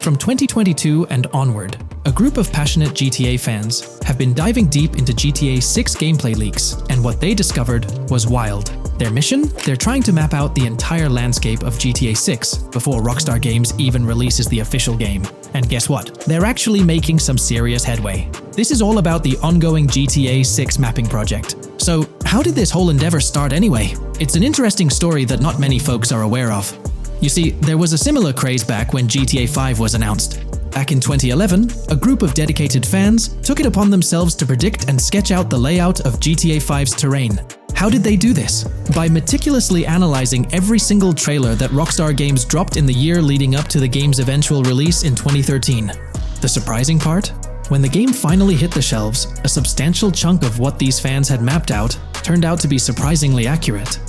From 2022 and onward, a group of passionate GTA fans have been diving deep into GTA 6 gameplay leaks, and what they discovered was wild. Their mission? They're trying to map out the entire landscape of GTA 6 before Rockstar Games even releases the official game. And guess what? They're actually making some serious headway. This is all about the ongoing GTA 6 mapping project. So, how did this whole endeavor start anyway? It's an interesting story that not many folks are aware of. You see, there was a similar craze back when GTA 5 was announced. Back in 2011, a group of dedicated fans took it upon themselves to predict and sketch out the layout of GTA 5's terrain. How did they do this? By meticulously analyzing every single trailer that Rockstar Games dropped in the year leading up to the game's eventual release in 2013. The surprising part? When the game finally hit the shelves, a substantial chunk of what these fans had mapped out turned out to be surprisingly accurate.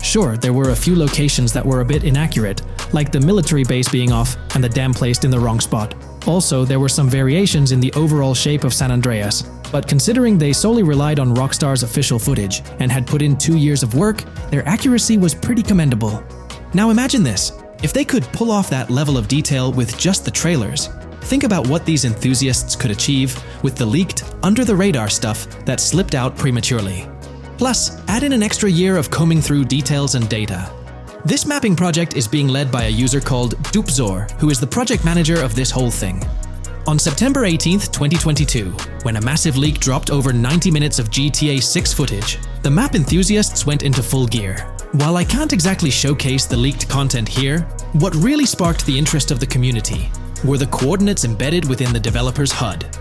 Sure, there were a few locations that were a bit inaccurate, like the military base being off and the dam placed in the wrong spot. Also, there were some variations in the overall shape of San Andreas, but considering they solely relied on Rockstar's official footage and had put in 2 years of work, their accuracy was pretty commendable. Now imagine this, if they could pull off that level of detail with just the trailers, think about what these enthusiasts could achieve with the leaked, under-the-radar stuff that slipped out prematurely. Plus, add in an extra year of combing through details and data. This mapping project is being led by a user called Dupzor, who is the project manager of this whole thing. On September 18th, 2022, when a massive leak dropped over 90 minutes of GTA 6 footage, the map enthusiasts went into full gear. While I can't exactly showcase the leaked content here, what really sparked the interest of the community were the coordinates embedded within the developer's HUD.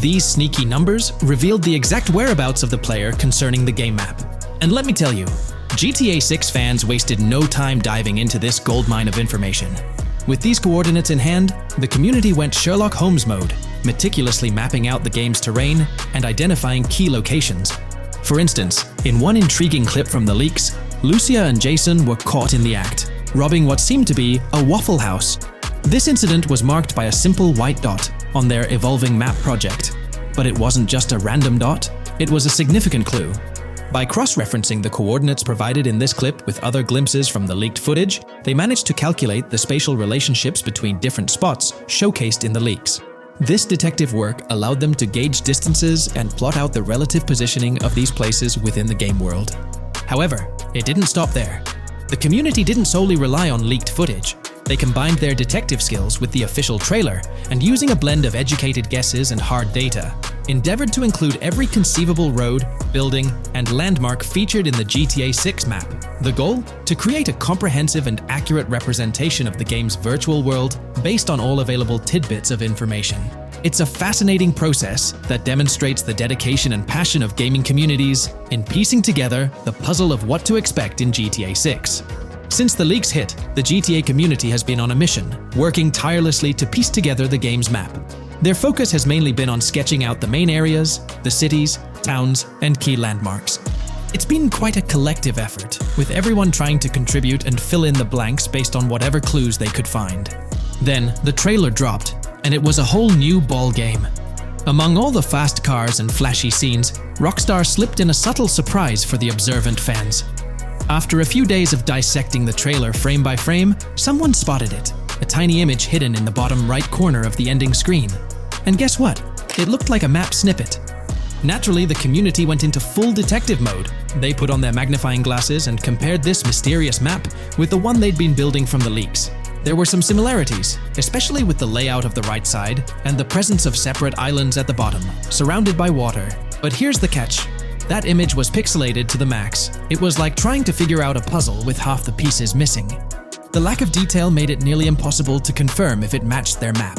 These sneaky numbers revealed the exact whereabouts of the player concerning the game map. And let me tell you, GTA 6 fans wasted no time diving into this goldmine of information. With these coordinates in hand, the community went Sherlock Holmes mode, meticulously mapping out the game's terrain and identifying key locations. For instance, in one intriguing clip from the leaks, Lucia and Jason were caught in the act, robbing what seemed to be a Waffle House. This incident was marked by a simple white dot on their evolving map project. But it wasn't just a random dot, it was a significant clue. By cross-referencing the coordinates provided in this clip with other glimpses from the leaked footage, they managed to calculate the spatial relationships between different spots showcased in the leaks. This detective work allowed them to gauge distances and plot out the relative positioning of these places within the game world. However, it didn't stop there. The community didn't solely rely on leaked footage. They combined their detective skills with the official trailer and, using a blend of educated guesses and hard data, endeavored to include every conceivable road, building, and landmark featured in the GTA 6 map. The goal? To create a comprehensive and accurate representation of the game's virtual world based on all available tidbits of information. It's a fascinating process that demonstrates the dedication and passion of gaming communities in piecing together the puzzle of what to expect in GTA 6. Since the leaks hit, the GTA community has been on a mission, working tirelessly to piece together the game's map. Their focus has mainly been on sketching out the main areas, the cities, towns, and key landmarks. It's been quite a collective effort, with everyone trying to contribute and fill in the blanks based on whatever clues they could find. Then, the trailer dropped, and it was a whole new ball game. Among all the fast cars and flashy scenes, Rockstar slipped in a subtle surprise for the observant fans. After a few days of dissecting the trailer frame by frame, someone spotted it, a tiny image hidden in the bottom right corner of the ending screen. And guess what? It looked like a map snippet. Naturally, the community went into full detective mode. They put on their magnifying glasses and compared this mysterious map with the one they'd been building from the leaks. There were some similarities, especially with the layout of the right side and the presence of separate islands at the bottom, surrounded by water. But here's the catch. That image was pixelated to the max. It was like trying to figure out a puzzle with half the pieces missing. The lack of detail made it nearly impossible to confirm if it matched their map.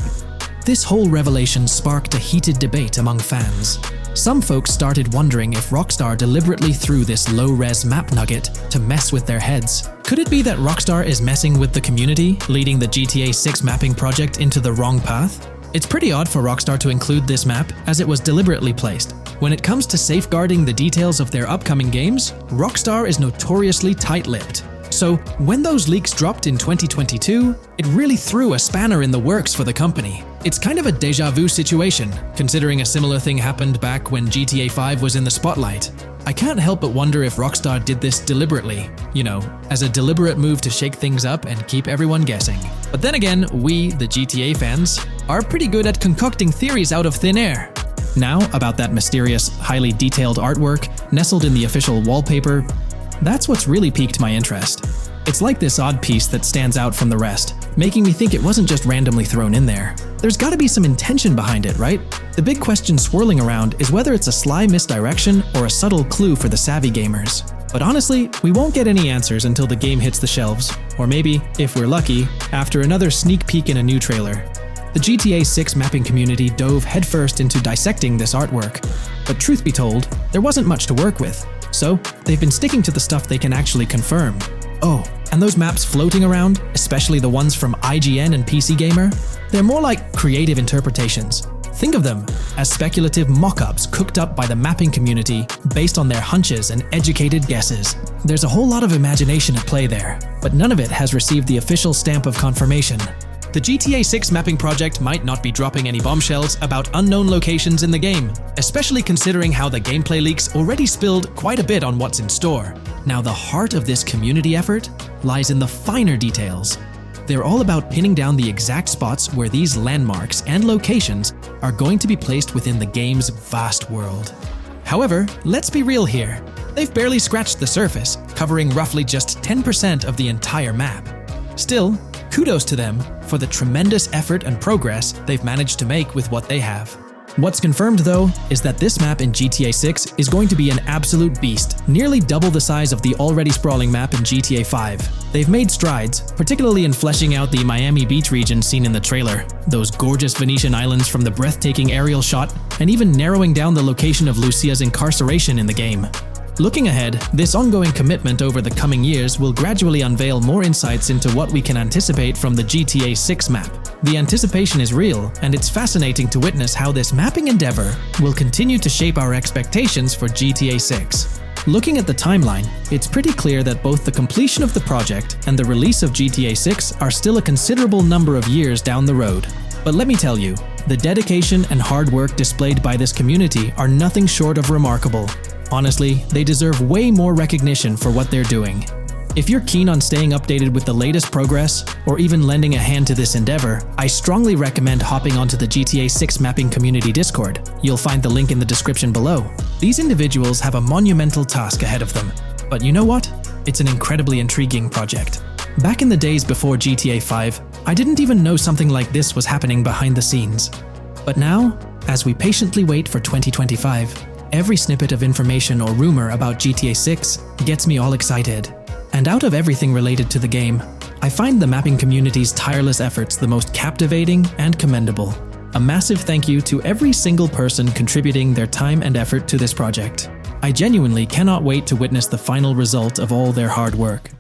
This whole revelation sparked a heated debate among fans. Some folks started wondering if Rockstar deliberately threw this low-res map nugget to mess with their heads. Could it be that Rockstar is messing with the community, leading the GTA 6 mapping project into the wrong path? It's pretty odd for Rockstar to include this map, as it was deliberately placed. When it comes to safeguarding the details of their upcoming games, Rockstar is notoriously tight-lipped. So, when those leaks dropped in 2022, it really threw a spanner in the works for the company. It's kind of a déjà vu situation, considering a similar thing happened back when GTA 5 was in the spotlight. I can't help but wonder if Rockstar did this deliberately, as a deliberate move to shake things up and keep everyone guessing. But then again, we, the GTA fans, are pretty good at concocting theories out of thin air. Now, about that mysterious, highly detailed artwork nestled in the official wallpaper, that's what's really piqued my interest. It's like this odd piece that stands out from the rest, making me think it wasn't just randomly thrown in there. There's gotta be some intention behind it, right? The big question swirling around is whether it's a sly misdirection or a subtle clue for the savvy gamers. But honestly, we won't get any answers until the game hits the shelves, or maybe, if we're lucky, after another sneak peek in a new trailer. The GTA 6 mapping community dove headfirst into dissecting this artwork, but truth be told, there wasn't much to work with, so they've been sticking to the stuff they can actually confirm. Oh, and those maps floating around, especially the ones from IGN and PC Gamer, they're more like creative interpretations. Think of them as speculative mock-ups cooked up by the mapping community based on their hunches and educated guesses. There's a whole lot of imagination at play there, but none of it has received the official stamp of confirmation. The GTA 6 mapping project might not be dropping any bombshells about unknown locations in the game, especially considering how the gameplay leaks already spilled quite a bit on what's in store. Now, the heart of this community effort lies in the finer details. They're all about pinning down the exact spots where these landmarks and locations are going to be placed within the game's vast world. However, let's be real here. They've barely scratched the surface, covering roughly just 10% of the entire map. Still, kudos to them for the tremendous effort and progress they've managed to make with what they have. What's confirmed, though, is that this map in GTA 6 is going to be an absolute beast, nearly double the size of the already sprawling map in GTA 5. They've made strides, particularly in fleshing out the Miami Beach region seen in the trailer, those gorgeous Venetian islands from the breathtaking aerial shot, and even narrowing down the location of Lucia's incarceration in the game. Looking ahead, this ongoing commitment over the coming years will gradually unveil more insights into what we can anticipate from the GTA 6 map. The anticipation is real, and it's fascinating to witness how this mapping endeavor will continue to shape our expectations for GTA 6. Looking at the timeline, it's pretty clear that both the completion of the project and the release of GTA 6 are still a considerable number of years down the road. But let me tell you, the dedication and hard work displayed by this community are nothing short of remarkable. Honestly, they deserve way more recognition for what they're doing. If you're keen on staying updated with the latest progress, or even lending a hand to this endeavor, I strongly recommend hopping onto the GTA 6 mapping community Discord. You'll find the link in the description below. These individuals have a monumental task ahead of them. But you know what? It's an incredibly intriguing project. Back in the days before GTA 5, I didn't even know something like this was happening behind the scenes. But now, as we patiently wait for 2025, every snippet of information or rumor about GTA 6 gets me all excited. And out of everything related to the game, I find the mapping community's tireless efforts the most captivating and commendable. A massive thank you to every single person contributing their time and effort to this project. I genuinely cannot wait to witness the final result of all their hard work.